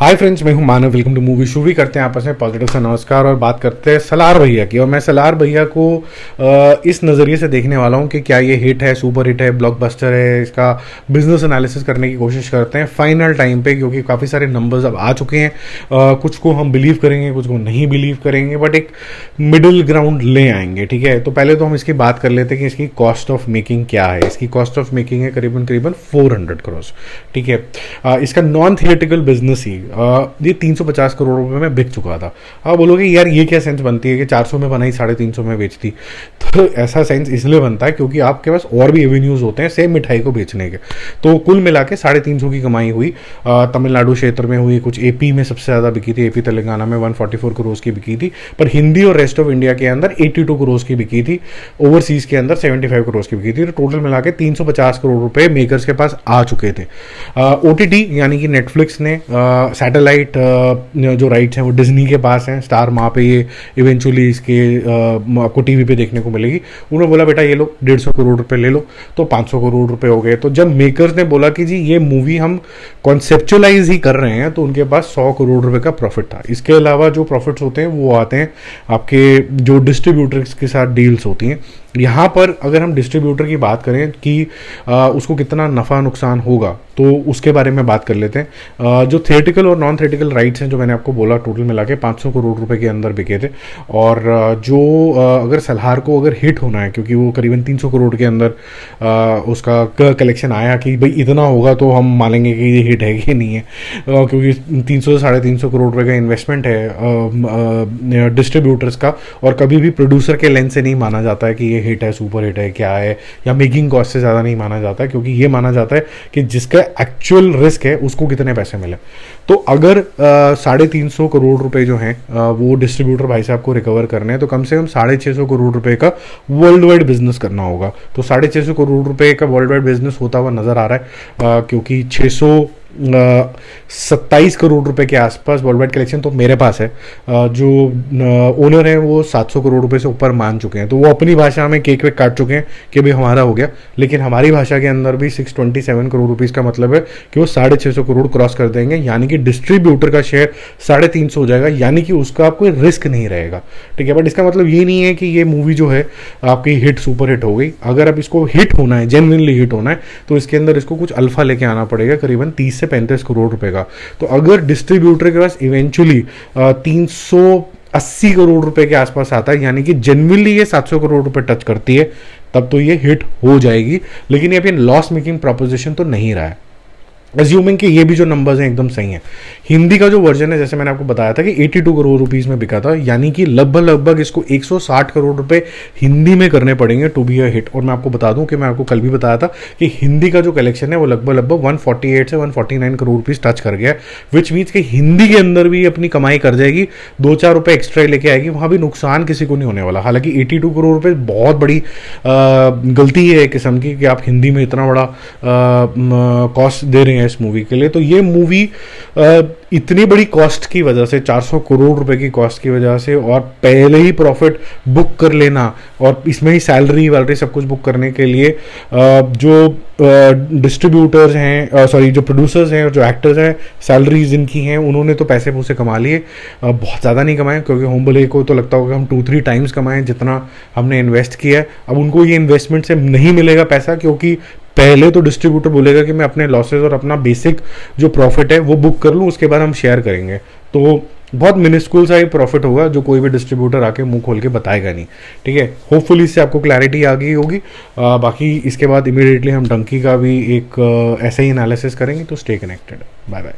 हाय friends, मैं हूं Manav. Welcome to movie show. भी करते हैं आपस में पॉजिटिव से नमस्कार और बात करते हैं सलार भैया की। और मैं सलार भैया को इस नज़रिए से देखने वाला हूं कि क्या ये हिट है, सुपर हिट है, ब्लॉकबस्टर है। इसका बिजनेस एनालिसिस करने की कोशिश करते हैं फाइनल टाइम पे, क्योंकि काफ़ी सारे नंबर्स अब आ चुके हैं। कुछ को हम बिलीव करेंगे, कुछ को नहीं बिलीव करेंगे, बट एक मिडिल ग्राउंड ले आएंगे। ठीक है, तो पहले तो हम इसकी बात कर लेते हैं कि इसकी कॉस्ट ऑफ मेकिंग क्या है। इसकी कॉस्ट ऑफ मेकिंग है करीबन 400 करोड़। ठीक है, इसका नॉन थिएटिकल बिजनेस ही ये 350 करोड़ रुपए में बिक चुका था। आप बोलोगे यार ये क्या सेंस बनती है कि 400 में बनाई 350 में बेचती। तो ऐसा सेंस इसलिए बनता है क्योंकि आपके पास और भी एवेन्यूज होते हैं सेम मिठाई को बेचने के। तो कुल मिला के 350 की कमाई हुई। तमिलनाडु क्षेत्र में हुई, कुछ एपी में सबसे ज़्यादा बिकी थी, एपी तेलंगाना में 144 करोड़ की बिकी थी। पर हिंदी और रेस्ट ऑफ इंडिया के अंदर 82 करोड़ की बिकी थी। ओवरसीज के अंदर 75 करोड़ की बिकी थी। तो टोटल मिला के 350 करोड़ रुपए मेकर्स के पास आ चुके थे। ओटीटी यानी कि नेटफ्लिक्स ने सैटेलाइट जो राइट्स हैं वो डिज्नी के पास हैं। स्टार माँ पे ये इवेंचुअली इसके आपको टीवी पे देखने को मिलेगी। उन्होंने बोला बेटा ये लो 150 करोड़ रुपए ले लो, तो 500 करोड़ रुपए हो गए। तो जब मेकर्स ने बोला कि जी ये मूवी हम कॉन्सेप्चुअलाइज ही कर रहे हैं, तो उनके पास 100 करोड़ रुपए का प्रॉफिट था। इसके अलावा जो प्रॉफिट्स होते हैं वो आते हैं आपके जो डिस्ट्रीब्यूटर्स के साथ डील्स होती हैं। यहाँ पर अगर हम डिस्ट्रीब्यूटर की बात करें कि उसको कितना नफ़ा नुकसान होगा, तो उसके बारे में बात कर लेते हैं। जो थिएटिकल और नॉन थिएटिकल राइट्स हैं, जो मैंने आपको बोला, टोटल मिला के 500 करोड़ रुपए के अंदर बिके थे। और जो अगर सलार को अगर हिट होना है, क्योंकि वो करीबन 300 करोड़ के अंदर उसका कलेक्शन आया कि भाई इतना होगा तो हम मानेंगे कि ये हिट है कि नहीं है, क्योंकि 300 से 350 करोड़ रुपए का इन्वेस्टमेंट है डिस्ट्रीब्यूटर्स का। और कभी भी प्रोड्यूसर के लेंस से नहीं माना जाता है कि ये हिट है, सुपर हिट है, क्या है, या मेकिंग कॉस्ट से ज़्यादा नहीं माना जाता है, क्योंकि ये माना जाता है कि जिसका एक्चुअल रिस्क है उसको कितने पैसे मिले। तो अगर 350 करोड़ रुपए जो हैं वो डिस्ट्रीब्यूटर भाई साहब को रिकवर करने हैं, तो कम से कम 650 करोड़ रुपए का वर्ल्ड वाइड बिजनेस करना होगा। तो 650 करोड़ रुपए का वर्ल्ड वाइड बिजनेस होता हुआ नजर आ रहा है, क्योंकि 627 करोड़ रुपए के आसपास वर्ल्ड वाइड कलेक्शन तो मेरे पास है। जो ओनर है वो 700 करोड़ रुपए से ऊपर मान चुके हैं। तो वो अपनी भाषा में केक वेक काट चुके हैं कि भाई हमारा हो गया। लेकिन हमारी भाषा के अंदर भी 627 करोड़ रुपीस का मतलब है कि वो 650 करोड़ क्रॉस कर देंगे, यानी कि डिस्ट्रीब्यूटर का शेयर 350 हो जाएगा, यानी कि उसका कोई रिस्क नहीं रहेगा। ठीक है, बट इसका मतलब ये नहीं है कि ये मूवी जो है आपकी हिट सुपर हिट हो गई। अगर अब इसको हिट होना है, जेन्युइनली हिट होना है, तो इसके अंदर इसको कुछ अल्फा लेके आना पड़ेगा, करीबन 30 से 35 करोड़ रुपए का। तो अगर डिस्ट्रीब्यूटर के पास इवेंचुअली 380 करोड़ रुपए के आसपास आता है, यानी कि जेन्युइनली ये 700 करोड़ रुपए टच करती है, तब तो ये हिट हो जाएगी। लेकिन ये अभी लॉस मेकिंग प्रोपोजिशन तो नहीं रहा है, अज्यूमिंग कि ये भी जो नंबर्स हैं एकदम सही हैं। हिंदी का जो वर्जन है, जैसे मैंने आपको बताया था कि 82 करोड़ रुपीस में बिका था, यानी कि लगभग इसको 160 करोड़ रुपए हिंदी में करने पड़ेंगे टू बी अ हिट। और मैं आपको बता दूं कि मैं आपको कल भी बताया था कि हिंदी का जो कलेक्शन है वो लगभग 148 से 149 करोड़ रुपीस टच कर गया, विच मीन्स कि हिंदी के अंदर भी अपनी कमाई कर जाएगी, 2-4 रुपए एक्स्ट्रा लेके आएगी। वहां भी नुकसान किसी को नहीं होने वाला। हालांकि 82 करोड़ रुपए बहुत बड़ी गलती है एक किस्म की कि आप हिंदी में इतना बड़ा कॉस्ट दे रहे हैं इस मूवी के लिए। तो ये मूवी इतनी बड़ी कॉस्ट की वजह से, 400 करोड़ रुपए की कॉस्ट की वजह से, और पहले ही प्रॉफिट बुक कर लेना और इसमें ही सैलरी वैलरी सब कुछ बुक करने के लिए जो डिस्ट्रीब्यूटर्स हैं, सॉरी जो प्रोड्यूसर्स हैं और जो एक्टर्स हैं, सैलरीज जिनकी हैं, उन्होंने तो पैसे पूसे कमा लिए। बहुत ज़्यादा नहीं कमाए, क्योंकि होमबले को तो लगता होगा हम 2-3 टाइम्स कमाएं जितना हमने इन्वेस्ट किया है। अब उनको ये इन्वेस्टमेंट से नहीं मिलेगा पैसा, क्योंकि पहले तो डिस्ट्रीब्यूटर बोलेगा कि मैं अपने लॉसेज और अपना बेसिक जो प्रॉफिट है वो बुक कर लूँ, उसके बाद हम शेयर करेंगे। तो बहुत मिनिस्कुल सा ही प्रॉफिट होगा, जो कोई भी डिस्ट्रीब्यूटर आके मुंह खोल के बताएगा नहीं। ठीक है, होपफुली इससे आपको क्लैरिटी आ गई होगी। बाकी इसके बाद इमीडिएटली हम डंकी का भी एक ऐसे ही एनालिसिस करेंगे। तो स्टे कनेक्टेड। Bye bye.